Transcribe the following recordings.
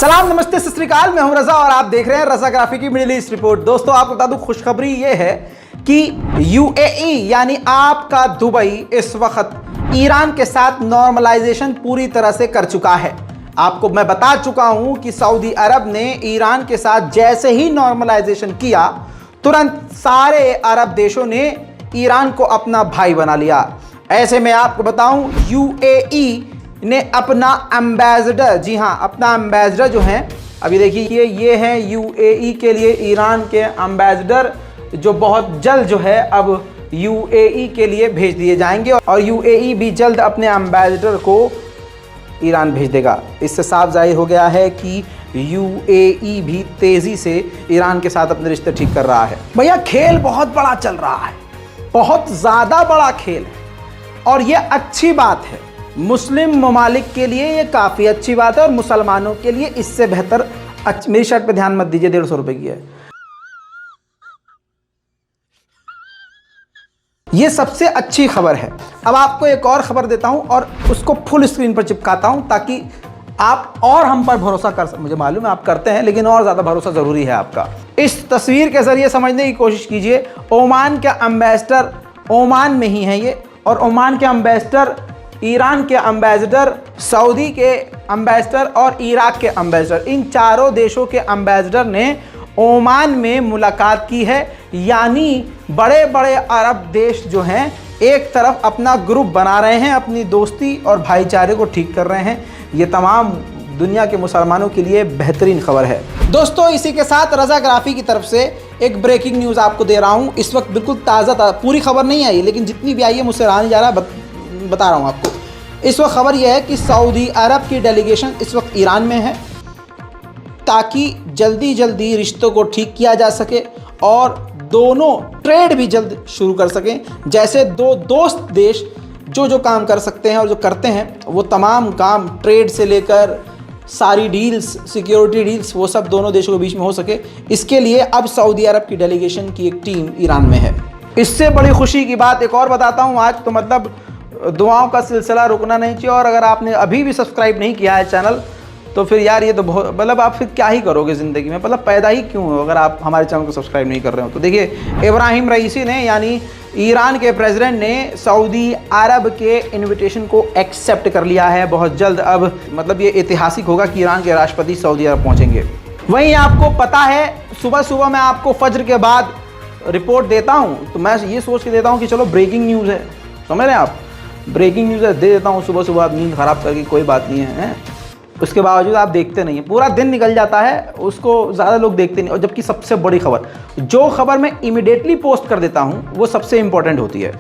सलाम, नमस्ते, सत श्री अकाल। मैं हूं रजा और आप देख रहे हैं रजा ग्राफी की मिडिल ईस्ट रिपोर्ट। दोस्तों, आपको बता दूं, खुशखबरी ये है कि यूएई यानी आपका दुबई इस वक्त ईरान के साथ नॉर्मलाइजेशन पूरी तरह से कर चुका है। आपको मैं बता चुका हूं कि सऊदी अरब ने ईरान के साथ जैसे ही नॉर्मलाइजेशन किया, तुरंत सारे अरब देशों ने ईरान को अपना भाई बना लिया। ऐसे में आपको बताऊं, यूएई ने अपना एम्बेसडर, जी हाँ, अपना एम्बेसडर जो है, अभी देखिए ये है यूएई के लिए ईरान के एम्बेसडर, जो बहुत जल्द जो है अब यूएई के लिए भेज दिए जाएंगे और यूएई भी जल्द अपने एम्बेसडर को ईरान भेज देगा। इससे साफ जाहिर हो गया है कि यूएई भी तेज़ी से ईरान के साथ अपने रिश्ते ठीक कर रहा है। भैया, खेल बहुत बड़ा चल रहा है, बहुत ज़्यादा बड़ा खेल है और ये अच्छी बात है। मुस्लिम ममालिक के लिए ये काफ़ी अच्छी बात है और मुसलमानों के लिए इससे बेहतर। मेरी शर्ट पे ध्यान मत दीजिए, 150 रुपये की है। ये सबसे अच्छी खबर है। अब आपको एक और खबर देता हूं और उसको फुल स्क्रीन पर चिपकाता हूं ताकि आप और हम पर भरोसा कर सकें। मुझे मालूम है आप करते हैं, लेकिन और ज़्यादा भरोसा ज़रूरी है आपका। इस तस्वीर के ज़रिए समझने की कोशिश कीजिए। ओमान के एम्बेसडर ओमान में ही हैं ये, और ओमान के एम्बेसडर, ईरान के एम्बेसडर, सऊदी के एम्बेसडर और इराक के एम्बेसडर, इन चारों देशों के एम्बेसडर ने ओमान में मुलाकात की है। यानी बड़े बड़े अरब देश जो हैं एक तरफ अपना ग्रुप बना रहे हैं, अपनी दोस्ती और भाईचारे को ठीक कर रहे हैं। ये तमाम दुनिया के मुसलमानों के लिए बेहतरीन खबर है। दोस्तों, इसी के साथ रजा ग्राफी की तरफ से एक ब्रेकिंग न्यूज़ आपको दे रहा हूँ। इस वक्त बिल्कुल ताज़ा पूरी खबर नहीं आई, लेकिन जितनी भी आई है मुझसे रहा नहीं जा रहा, बता रहा हूँ आपको। इस वक्त खबर यह है कि सऊदी अरब की डेलीगेशन इस वक्त ईरान में है ताकि जल्दी रिश्तों को ठीक किया जा सके और दोनों ट्रेड भी जल्द शुरू कर सकें। जैसे दो दोस्त देश जो काम कर सकते हैं और जो करते हैं, वो तमाम काम, ट्रेड से लेकर सारी डील्स, सिक्योरिटी डील्स, वो सब दोनों देशों के बीच में हो सके। इसके लिए अब सऊदी अरब की डेलीगेशन की एक टीम ईरान में है। इससे बड़ी खुशी की बात एक और बताता हूँ आज, तो मतलब दुआओं का सिलसिला रुकना नहीं चाहिए। और अगर आपने अभी भी सब्सक्राइब नहीं किया है चैनल, तो फिर यार ये तो बहुत, मतलब आप फिर क्या ही करोगे ज़िंदगी में, मतलब पैदा ही क्यों हो अगर आप हमारे चैनल को सब्सक्राइब नहीं कर रहे हो। तो देखिए, इब्राहिम रईसी ने, यानी ईरान के प्रेसिडेंट ने सऊदी अरब के इनविटेशन को एक्सेप्ट कर लिया है बहुत जल्द। अब मतलब ये ऐतिहासिक होगा कि ईरान के राष्ट्रपति सऊदी अरब पहुँचेंगे। वहीं आपको पता है, सुबह सुबह मैं आपको फज्र के बाद रिपोर्ट देता हूँ, तो मैं ये सोच के देता हूँ कि चलो ब्रेकिंग न्यूज़ है, समझ रहे हैं आप, ब्रेकिंग न्यूज़ दे देता हूँ सुबह सुबह। आप नींद ख़राब करके कोई बात नहीं है, उसके बावजूद आप देखते नहीं हैं, पूरा दिन निकल जाता है, उसको ज़्यादा लोग देखते नहीं। और जबकि सबसे बड़ी खबर, जो खबर मैं इमीडिएटली पोस्ट कर देता हूँ, वो सबसे इंपॉर्टेंट होती है।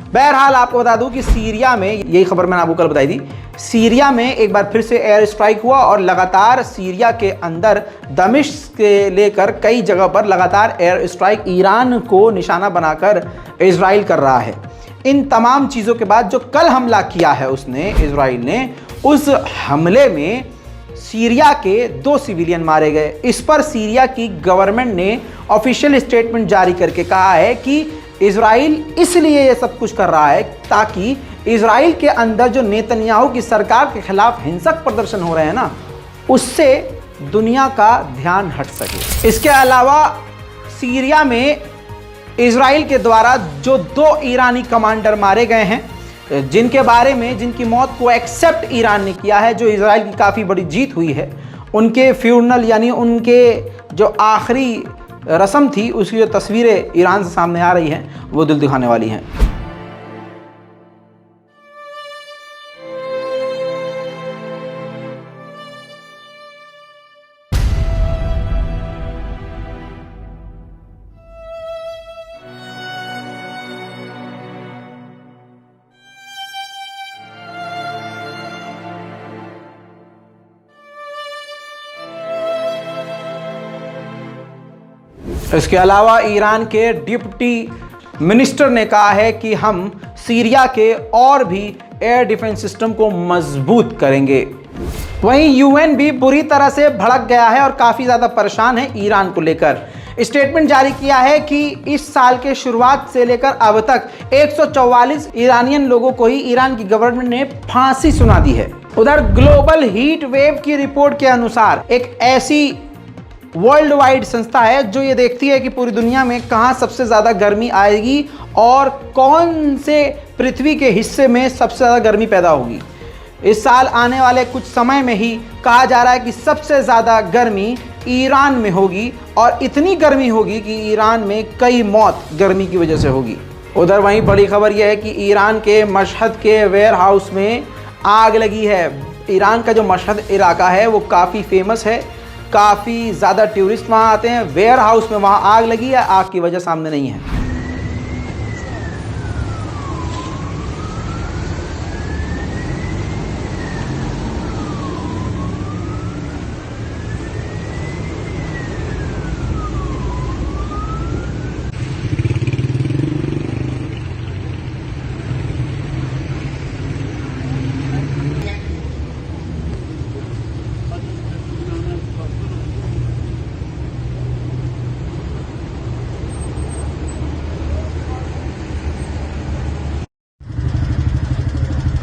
बहरहाल आपको बता दूं कि सीरिया में, यही खबर मैंने आपको कल बताई थी, सीरिया में एक बार फिर से एयर स्ट्राइक हुआ और लगातार सीरिया के अंदर दमिश्क से लेकर कई जगह पर लगातार एयर स्ट्राइक ईरान को निशाना बनाकर इजराइल कर रहा है। इन तमाम चीज़ों के बाद जो कल हमला किया है उसने, इजराइल ने, उस हमले में सीरिया के 2 सिविलियन मारे गए। इस पर सीरिया की गवर्नमेंट ने ऑफिशियल स्टेटमेंट जारी करके कहा है कि इजराइल इसलिए ये सब कुछ कर रहा है ताकि इजराइल के अंदर जो नेतन्याहू की सरकार के खिलाफ हिंसक प्रदर्शन हो रहे हैं ना, उससे दुनिया का ध्यान हट सके। इसके अलावा सीरिया में इजराइल के द्वारा जो 2 ईरानी कमांडर मारे गए हैं, जिनके बारे में, जिनकी मौत को एक्सेप्ट ईरान ने किया है, जो इजराइल की काफ़ी बड़ी जीत हुई है, उनके फ्यूनरल यानी उनके जो आखिरी रस्म थी, उसकी जो तस्वीरें ईरान से सामने आ रही हैं, वो दिल दिखाने वाली हैं। इसके अलावा ईरान के डिप्टी मिनिस्टर ने कहा है कि हम सीरिया के और भी एयर डिफेंस सिस्टम को मजबूत करेंगे। वहीं यूएन भी बुरी तरह से भड़क गया है और काफ़ी ज़्यादा परेशान है ईरान को लेकर। स्टेटमेंट जारी किया है कि इस साल के शुरुआत से लेकर अब तक 144 ईरानियन लोगों को ही ईरान की गवर्नमेंट ने फांसी सुना दी है। उधर ग्लोबल हीट वेव की रिपोर्ट के अनुसार एक ऐसी वर्ल्ड वाइड संस्था है जो ये देखती है कि पूरी दुनिया में कहाँ सबसे ज़्यादा गर्मी आएगी और कौन से पृथ्वी के हिस्से में सबसे ज़्यादा गर्मी पैदा होगी। इस साल आने वाले कुछ समय में ही कहा जा रहा है कि सबसे ज़्यादा गर्मी ईरान में होगी और इतनी गर्मी होगी कि ईरान में कई मौत गर्मी की वजह से होगी। उधर वहीं बड़ी खबर यह है कि ईरान के मशहद के वेयर हाउस में आग लगी है। ईरान का जो मशहद इलाका है वो काफ़ी फेमस है, काफ़ी ज़्यादा टूरिस्ट वहाँ आते हैं। वेयर हाउस में वहाँ आग लगी है, आग की वजह सामने नहीं है।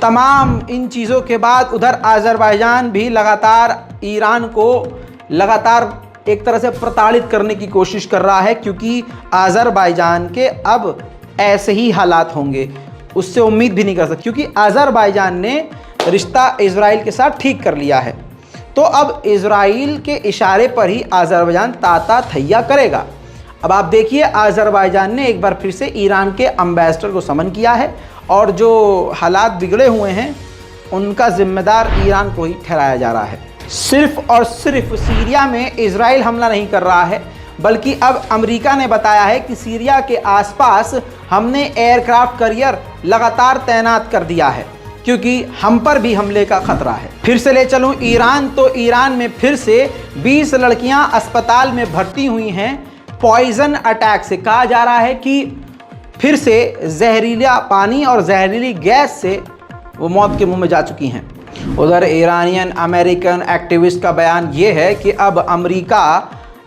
तमाम इन चीज़ों के बाद उधर आज़रबाईजान भी लगातार ईरान को एक तरह से प्रताड़ित करने की कोशिश कर रहा है, क्योंकि आज़रबाईजान के अब ऐसे ही हालात होंगे, उससे उम्मीद भी नहीं कर सकते, क्योंकि आज़रबाईजान ने रिश्ता इजराइल के साथ ठीक कर लिया है। तो अब इजराइल के इशारे पर ही आज़रबाईजान ताता थैया करेगा। अब आप देखिए, आज़रबाईजान ने एक बार फिर से ईरान के एम्बेसडर को समन किया है और जो हालात बिगड़े हुए हैं उनका जिम्मेदार ईरान को ही ठहराया जा रहा है। सिर्फ और सिर्फ सीरिया में इजराइल हमला नहीं कर रहा है, बल्कि अब अमेरिका ने बताया है कि सीरिया के आसपास हमने एयरक्राफ्ट कैरियर लगातार तैनात कर दिया है, क्योंकि हम पर भी हमले का खतरा है। फिर से ले चलूं ईरान, तो ईरान में फिर से 20 लड़कियां अस्पताल में भर्ती हुई हैं पॉइजन अटैक से। कहा जा रहा है कि फिर से जहरीला पानी और जहरीली गैस से वो मौत के मुंह में जा चुकी हैं। उधर ईरानियन अमेरिकन एक्टिविस्ट का बयान ये है कि अब अमेरिका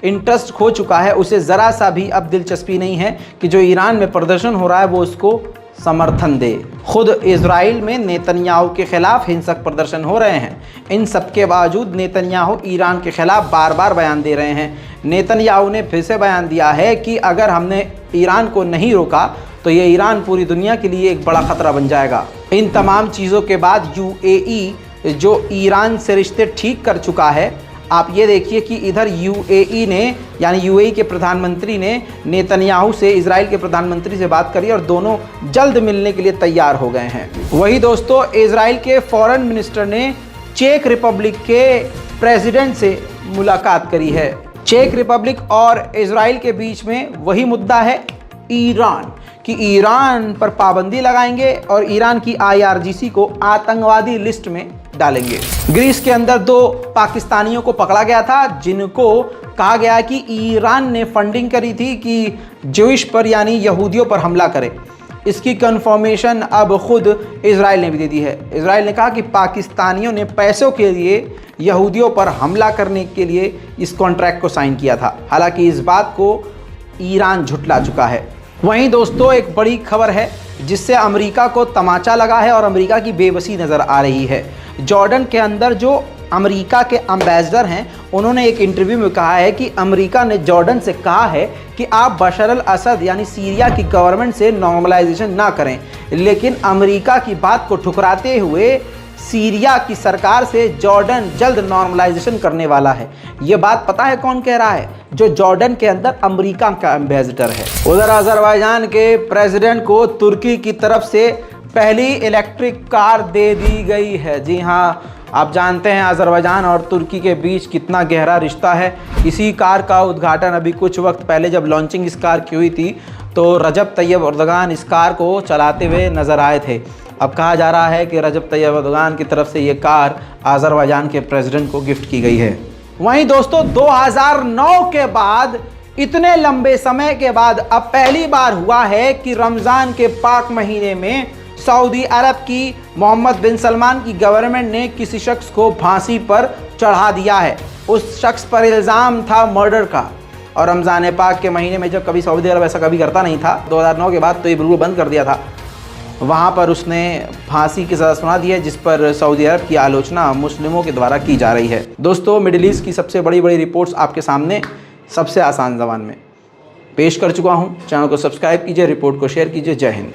इंटरेस्ट खो चुका है, उसे ज़रा सा भी अब दिलचस्पी नहीं है कि जो ईरान में प्रदर्शन हो रहा है वो उसको समर्थन दे। खुद इजराइल में नेतन्याहू के खिलाफ हिंसक प्रदर्शन हो रहे हैं। इन सब के बावजूद नेतन्याहू ईरान के खिलाफ बार बार बयान दे रहे हैं। नेतन्याहू ने फिर से बयान दिया है कि अगर हमने ईरान को नहीं रोका तो ये ईरान पूरी दुनिया के लिए एक बड़ा ख़तरा बन जाएगा। इन तमाम चीज़ों के बाद यूएई जो ईरान से रिश्ते ठीक कर चुका है, आप ये देखिए कि इधर यूएई ने यानी यूएई के प्रधानमंत्री ने नेतन्याहू से, इजराइल के प्रधानमंत्री से बात करी और दोनों जल्द मिलने के लिए तैयार हो गए हैं। वही दोस्तों, इजराइल के फॉरेन मिनिस्टर ने चेक रिपब्लिक के प्रेसिडेंट से मुलाकात करी है। चेक रिपब्लिक और इजराइल के बीच में वही मुद्दा है ईरान, कि ईरान पर पाबंदी लगाएंगे और ईरान की आईआरजीसी को आतंकवादी लिस्ट में डालेंगे। ग्रीस के अंदर 2 पाकिस्तानियों को पकड़ा गया था, जिनको कहा गया कि ईरान ने फंडिंग करी थी कि ज्यूइश पर यानी यहूदियों पर हमला करे। इसकी कंफर्मेशन अब खुद इजराइल ने भी दे दी है। इजराइल ने कहा कि पाकिस्तानियों ने पैसों के लिए यहूदियों पर हमला करने के लिए इस कॉन्ट्रैक्ट को साइन किया था। हालांकि इस बात को ईरान झुठला चुका है। वहीं दोस्तों, एक बड़ी खबर है जिससे अमेरिका को तमाचा लगा है और अमेरिका की बेबसी नज़र आ रही है। जॉर्डन के अंदर जो अमेरिका के एम्बेसडर हैं, उन्होंने एक इंटरव्यू में कहा है कि अमेरिका ने जॉर्डन से कहा है कि आप बशर अल असद यानी सीरिया की गवर्नमेंट से नॉर्मलाइजेशन ना करें, लेकिन अमेरिका की बात को ठुकराते हुए सीरिया की सरकार से जॉर्डन जल्द नॉर्मलाइजेशन करने वाला है। ये बात पता है कौन कह रहा है? जो जॉर्डन के अंदर अमेरिका का एम्बेसडर है। उधर आज़रबाईजान के प्रेसिडेंट को तुर्की की तरफ से पहली इलेक्ट्रिक कार दे दी गई है। जी हाँ, आप जानते हैं आज़रबाईजान और तुर्की के बीच कितना गहरा रिश्ता है। इसी कार का उद्घाटन अभी कुछ वक्त पहले जब लॉन्चिंग इस कार की हुई थी तो रजब तैयब अर्दगान इस कार को चलाते हुए नज़र आए थे। अब कहा जा रहा है कि रजब तैयब अर्दगान की तरफ से ये कार आज़रबाईजान के प्रेसिडेंट को गिफ्ट की गई है। वहीं दोस्तों 2009 के बाद, इतने लंबे समय के बाद अब पहली बार हुआ है कि रमज़ान के पाक महीने में सऊदी अरब की मोहम्मद बिन सलमान की गवर्नमेंट ने किसी शख्स को फांसी पर चढ़ा दिया है। उस शख्स पर इल्ज़ाम था मर्डर का, और रमज़ान पाक के महीने में जब कभी सऊदी अरब ऐसा कभी करता नहीं था, 2009 के बाद तो ये बिल्कुल बंद कर दिया था, वहाँ पर उसने फांसी की सज़ा सुना दी है, जिस पर सऊदी अरब की आलोचना मुस्लिमों के द्वारा की जा रही है। दोस्तों, मिडिल ईस्ट की सबसे बड़ी बड़ी रिपोर्ट्स आपके सामने सबसे आसान ज़बान में पेश कर चुका हूँ। चैनल को सब्सक्राइब कीजिए, रिपोर्ट को शेयर कीजिए। जय हिंद।